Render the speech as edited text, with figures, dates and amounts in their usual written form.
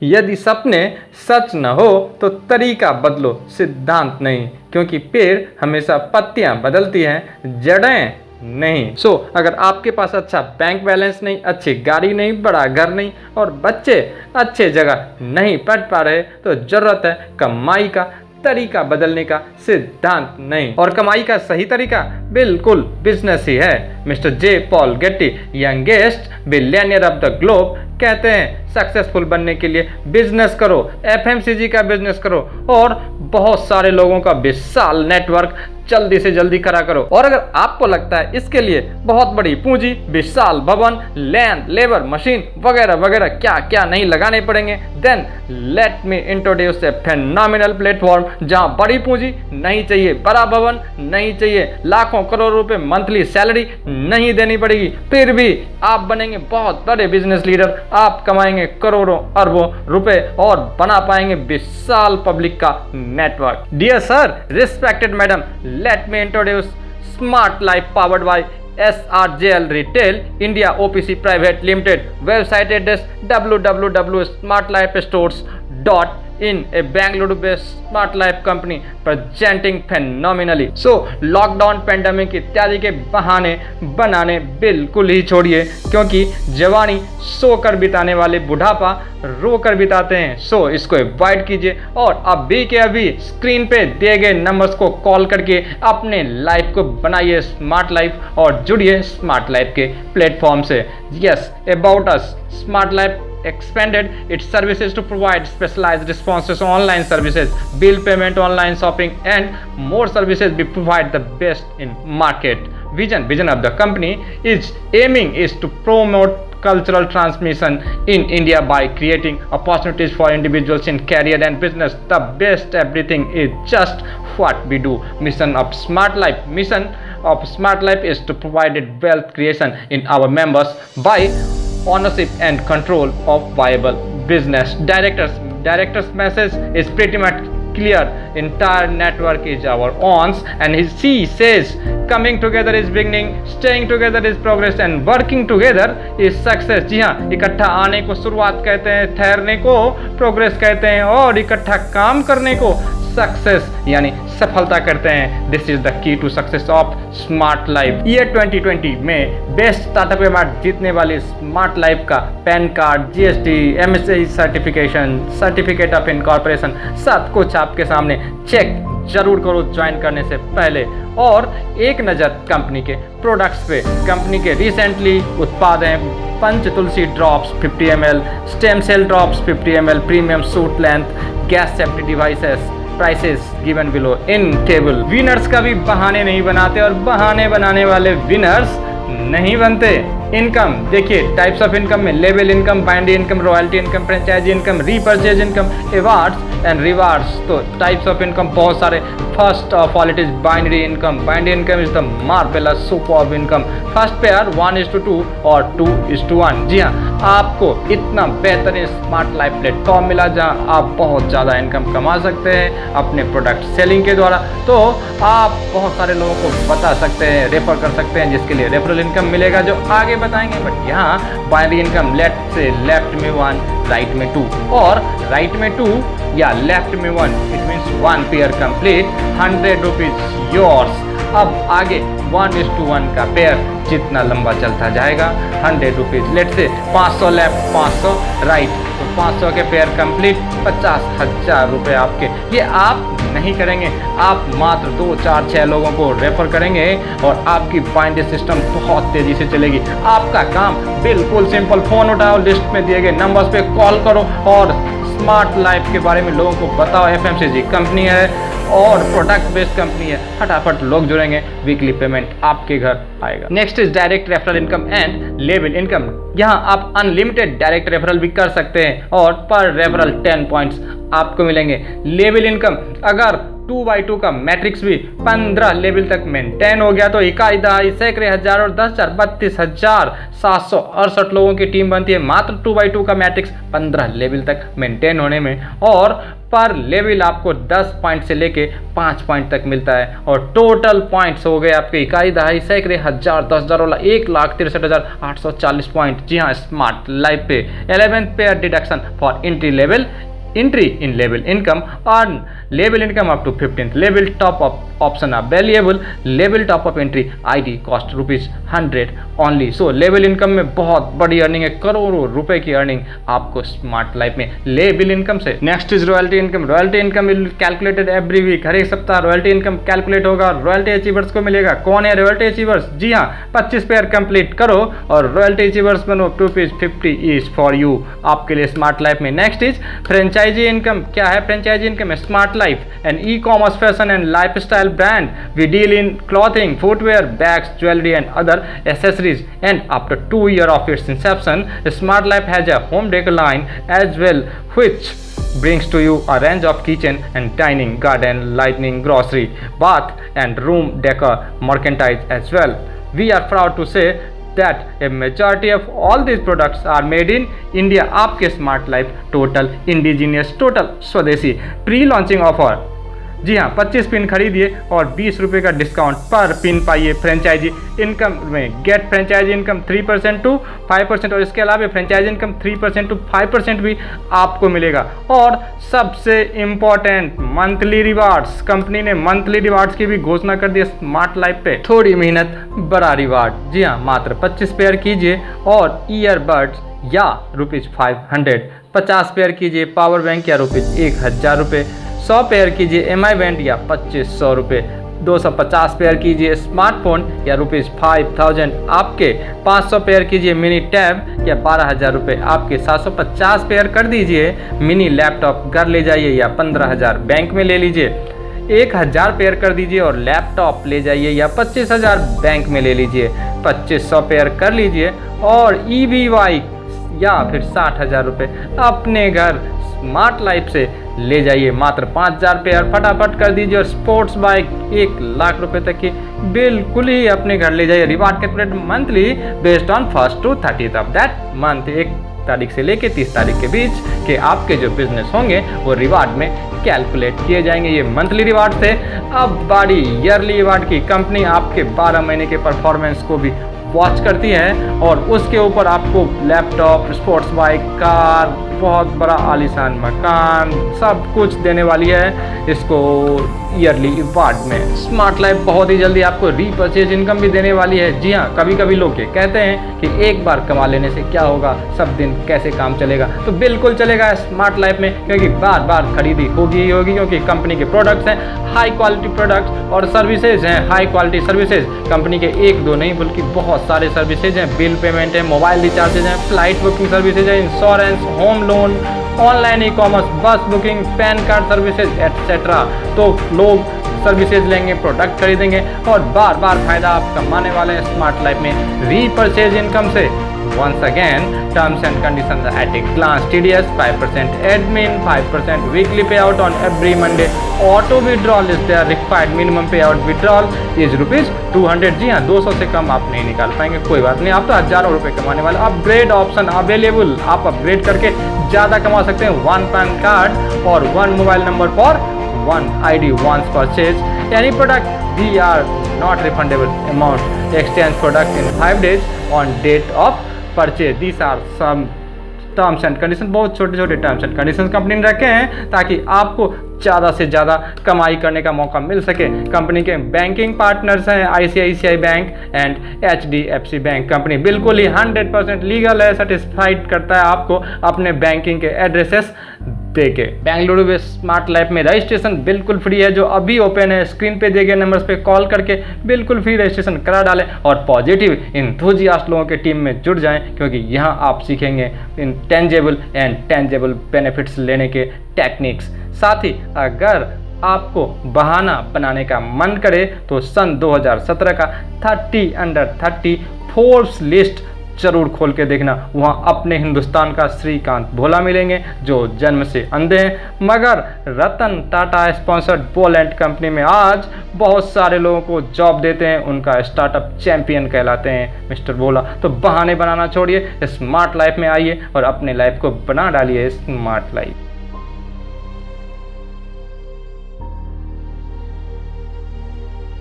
यदि सपने सच न हो तो तरीका बदलो, सिद्धांत नहीं, क्योंकि पेड़ हमेशा पत्तियां बदलती हैं, जड़ें नहीं। अगर आपके पास अच्छा बैंक बैलेंस नहीं, अच्छी गाड़ी नहीं, बड़ा घर नहीं और बच्चे अच्छे जगह नहीं पढ़ पा रहे तो जरूरत है कमाई का तरीका बदलने का, सिद्धांत नहीं। और कमाई का सही तरीका बिल्कुल बिजनेस ही है। Mister J Paul Getty, youngest billionaire of the globe, कहते हैं सक्सेसफुल बनने के लिए बिजनेस करो, एफएमसीजी का बिजनेस करो और बहुत सारे लोगों का विशाल नेटवर्क जल्दी से जल्दी करा करो। और अगर आपको लगता है इसके लिए बहुत बड़ी पूंजी, विशाल भवन, लैंड, लेबर, मशीन वगैरह वगैरह क्या क्या नहीं लगाने पड़ेंगे, देन लेट मी इंट्रोड्यूस ए फेनोमिनल प्लेटफॉर्म जहां बड़ी पूंजी नहीं चाहिए, बड़ा भवन नहीं चाहिए, लाखों करोड़ रुपए मंथली सैलरी नहीं देनी पड़ेगी, फिर भी आप बनेंगे बहुत बड़े बिजनेस लीडर, आप कमाएंगे करोड़ों अरबों रुपए और बना पाएंगे विशाल पब्लिक का network. Dear sir, respected madam, let me introduce Smart Life powered by SRJL Retail India OPC Private Limited. Website address www.smartlifestores.in, a Bangalore based Smart Life company presenting phenomenally. Lockdown, pandemic इत्यादि के बहाने बनाने बिल्कुल ही छोड़िए, क्योंकि जवानी सोकर बिताने वाले बुढ़ापा रोकर बिताते हैं। इसको अवॉइड कीजिए और अभी के अभी स्क्रीन पे दिए गए नंबर्स को कॉल करके अपने लाइफ को बनाइए स्मार्ट लाइफ और जुड़िए स्मार्ट लाइफ के प्लेटफॉर्म से। Yes, about us, smart life expanded its services to provide specialized responses, online services, bill payment, online shopping and more services. We provide the best in market. Vision of the company is to promote cultural transmission in India by creating opportunities for individuals in career and business. The best everything is just what we do. Mission of Smart Life is to provide wealth creation in our members by ownership and control of viable business. Director's message is pretty much clear. Entire network is our own, and she says coming together is beginning, staying together is progress and working together is success. जी हाँ, इकट्ठा आने को शुरुआत कहते हैं, ठहरने को progress कहते हैं और इकट्ठा काम करने को सक्सेस यानी सफलता करते हैं। This is the key to success of smart life. Year 2020 में बेस्ट स्टार्टअप अवार्ड जीतने वाली स्मार्ट लाइफ का PAN card, GST, MSI certification, certificate of incorporation, सब कुछ आपके सामने चेक जरूर करो ज्वाइन करने से पहले। और एक नज़र कंपनी के प्रोडक्ट्स पे। कंपनी के रिसेंटली उत्पाद हैं Panch Tulsi drops 50 ml, stem cell drops 50 ml, premium suit length, gas safety devices, prices given below in table. Winners का भी बहाने नहीं बनाते और बहाने बनाने वाले विनर्स नहीं बनते। इनकम देखिए, टाइप्स ऑफ इनकम में level income, binary income, royalty income, franchisee income, repurchase income, awards and rewards. तो टाइप्स ऑफ इनकम बहुत सारे। First of all it is binary income. Binary income is the marvellous superb income. First pair 1:2 और 2:1। जी हाँ, आपको इतना बेहतरीन smart life platform मिला जहाँ आप बहुत ज़्यादा इनकम कमा सकते हैं अपने प्रोडक्ट सेलिंग के द्वारा। तो आप बहुत सारे लोगों को बता सकते हैं, रेफर कर सकते हैं, जिसके लिए रेफरल इनकम मिलेगा जो आगे बताएंगे। बट यहाँ बाइनरी इनकम, लेफ्ट में 1, राइट में 2 और राइट में 2 या लेफ्ट में 1, it means 1 pair complete, 100 rupees yours. अब आगे 1:1 का पेयर जितना लंबा चलता जाएगा 100 रुपीज। लेट से 500 लेफ्ट, 500 राइट, तो 500 के पेयर कंप्लीट 50,000 रुपये आपके। ये आप नहीं करेंगे, आप मात्र 2, 4, 6 लोगों को रेफर करेंगे और आपकी बाइंडी सिस्टम बहुत तेजी से चलेगी। आपका काम बिल्कुल सिंपल, फोन उठाओ, लिस्ट में दिए गए नंबर्स पे कॉल करो और स्मार्ट लाइफ के बारे में लोगों को बताओ। एफएमसीजी कंपनी है और प्रोडक्ट बेस्ड कंपनी है, फटाफट लोग जुड़ेंगे, वीकली पेमेंट आपके घर आएगा। Next is direct referral income and level income. यहाँ आप अनलिमिटेड डायरेक्ट रेफरल भी कर सकते हैं और पर रेफरल 10 पॉइंट्स आपको मिलेंगे। लेवल इनकम, अगर 2/2 का मैट्रिक्स भी 15 लेवल तक मेंटेन हो गया। तो इकाई दहाई सैकड़े हजार और 10,000 32,768 लोगों की टीम बनती है मात्र 2/2 का मैट्रिक्स 15 लेवल तक मेंटेन होने में, और पर लेवल आपको 10 पॉइंट से लेके 5 पॉइंट तक मिलता है। और टोटल पॉइंट्स हो गए आपके इकाई दहाई सैकड़े हजार 10,000 वाला 1,63,840 पॉइंट। जी हाँ, स्मार्ट लाइफ पे 11th pair deduction for entry in level income, earn level income up to 15th level, top up option available, level top up entry ID cost ₹100 only। so level income में बहुत बड़ी earning है, करोड़ों रुपए की earning आपको smart life में level income से। Next is royalty income. Royalty income will calculated every week, हर एक सप्ताह रॉयल्टी इनकम कैलकुलेट होगा, रॉयल्टी अचीवर्स को मिलेगा। कौन है रॉयल्टी अचीवर्स? जी हाँ, 25 पेयर कंप्लीट करो और रॉयल्टी अचीवर्स बनो। ₹50 इज फॉर यू, आपके लिए स्मार्ट लाइफ में। Next is franchisee income. क्या है franchisee income? Smart life and e commerce fashion and lifestyle brand, we deal in clothing, footwear, bags, jewellery and other accessories, and after 2 years of its inception, Smart Life has a home decor line as well, which brings to you a range of kitchen and dining, garden, lighting, grocery, bath and room decor merchandise as well. We are proud to say that a majority of all these products are made in India। आपके smart life total indigenous, total स्वदेशी। Pre launching offer, जी हाँ, 25 pin खरीदिए और ₹20 का discount पर पिन पाइए franchisee income में। गेट फ्रेंचाइजी इनकम 3% to 5%, और इसके अलावा फ्रेंचाइजी इनकम 3% to 5% भी आपको मिलेगा। और सबसे इम्पॉर्टेंट मंथली रिवार्ड्स, कंपनी ने मंथली रिवार्ड्स की भी घोषणा कर दी स्मार्ट लाइफ पे। थोड़ी मेहनत बड़ा रिवार्ड। जी हाँ, मात्र 25 पेयर कीजिए और ईयरबड्स या ₹500, 50 पेयर कीजिए पावर बैंक या ₹1,000, 100 पेयर कीजिए MI बैंड या ₹2,500, 250 पेयर कीजिए स्मार्टफोन या ₹5,000 आपके, 500 पेयर कीजिए मिनी टैब या ₹12,000 आपके, 750 पेयर कर दीजिए मिनी लैपटॉप घर ले जाइए या 15,000 बैंक में ले लीजिए, 1,000 पेयर कर दीजिए और लैपटॉप ले जाइए या 25,000 बैंक में ले लीजिए, 2,500 पेयर कर लीजिए और EVY या फिर ₹60,000 अपने घर स्मार्ट लाइफ से ले जाइए। मात्र 5,000 पेयर फटाफट कर दीजिए और स्पोर्ट्स बाइक ₹1,00,000 तक की बिल्कुल ही अपने घर ले जाइए। Reward calculate monthly based on 1st to 30th of that month. 1 तारीख से लेके 30 तारीख के बीच के आपके जो बिजनेस होंगे वो रिवार्ड में कैलकुलेट किए जाएंगे। ये मंथली रिवार्ड थे। अब बारी ईयरली रिवार्ड की। कंपनी आपके 12 महीने के परफॉर्मेंस को भी वॉच करती है और उसके ऊपर आपको लैपटॉप, स्पोर्ट्स बाइक, कार, बहुत बड़ा आलीशान मकान, सब कुछ देने वाली है इसको ईयरली रिवार्ड में। स्मार्ट लाइफ बहुत ही जल्दी आपको रीपर्चेज इनकम भी देने वाली है। जी हाँ, कभी कभी लोग ये कहते हैं कि एक बार कमा लेने से क्या होगा, सब दिन कैसे काम चलेगा, तो बिल्कुल चलेगा स्मार्ट लाइफ में, क्योंकि बार बार खरीदी होगी ही होगी, क्योंकि कंपनी के प्रोडक्ट्स हैं हाई क्वालिटी प्रोडक्ट्स और सर्विसेज हैं हाई क्वालिटी सर्विसेज। कंपनी के 1-2 नहीं बल्कि बहुत सारे सर्विसेज हैं, बिल पेमेंट है, मोबाइल रिचार्जेज हैं, फ्लाइट बुकिंग सर्विसेज है, insurance, home loan, online e commerce, bus booking, PAN card services etcetera. तो लोग सर्विसेज लेंगे, प्रोडक्ट खरीदेंगे और बार बार फायदा आप कमाने वाले हैं स्मार्ट लाइफ में रीपर्चेज इनकम से। Once again, terms and conditions at a glance. TDS 5% admin, 5% weekly payout on every Monday. Auto withdrawal is there. Required minimum payout withdrawal is ₹200। जी हाँ, 200 से कम आप नहीं निकाल पाएंगे, कोई बात नहीं, आप तो हजारों रुपए कमाने वाले। अपग्रेड ऑप्शन अवेलेबल, आप अपग्रेड करके ज़्यादा कमा सकते हैं। 1 पैन कार्ड और 1 mobile number for 1 ID once purchase any product, we are not refundable amount, exchange product in 5 days on date of purchase. These are some terms and condition, बहुत छोटे छोटे टर्म्स एंड कंडीशन कंपनी ने रखे हैं ताकि आपको ज़्यादा से ज़्यादा कमाई करने का मौका मिल सके। कंपनी के बैंकिंग पार्टनर्स हैं ICICI bank and HDFC bank. Company बिल्कुल ही 100% लीगल है, सेटिस्फाइड करता है आपको अपने बैंकिंग के एड्रेसेस देके। बेंगलुरु में स्मार्ट लाइफ में रजिस्ट्रेशन बिल्कुल फ्री है, जो अभी ओपन है। स्क्रीन पे दिए गए नंबर्स पे कॉल करके बिल्कुल फ्री रजिस्ट्रेशन करा डालें और पॉजिटिव इंथुजियास्ट लोगों की टीम में जुड़ जाएं, क्योंकि यहाँ आप सीखेंगे इन टेंजेबल एंड टेंजेबल बेनिफिट्स लेने के टेक्निक्स। साथ ही अगर आपको बहाना बनाने का मन करे तो सन 2017 का 30 अंडर 30 फोर्ब्स लिस्ट जरूर खोल के देखना। वहाँ अपने हिंदुस्तान का श्रीकांत भोला मिलेंगे जो जन्म से अंधे हैं, मगर Ratan Tata sponsored Poland company में आज बहुत सारे लोगों को जॉब देते हैं, उनका स्टार्टअप चैंपियन कहलाते हैं मिस्टर भोला। तो बहाने बनाना छोड़िए, स्मार्ट लाइफ में आइए और अपने लाइफ को बना डालिए स्मार्ट लाइफ।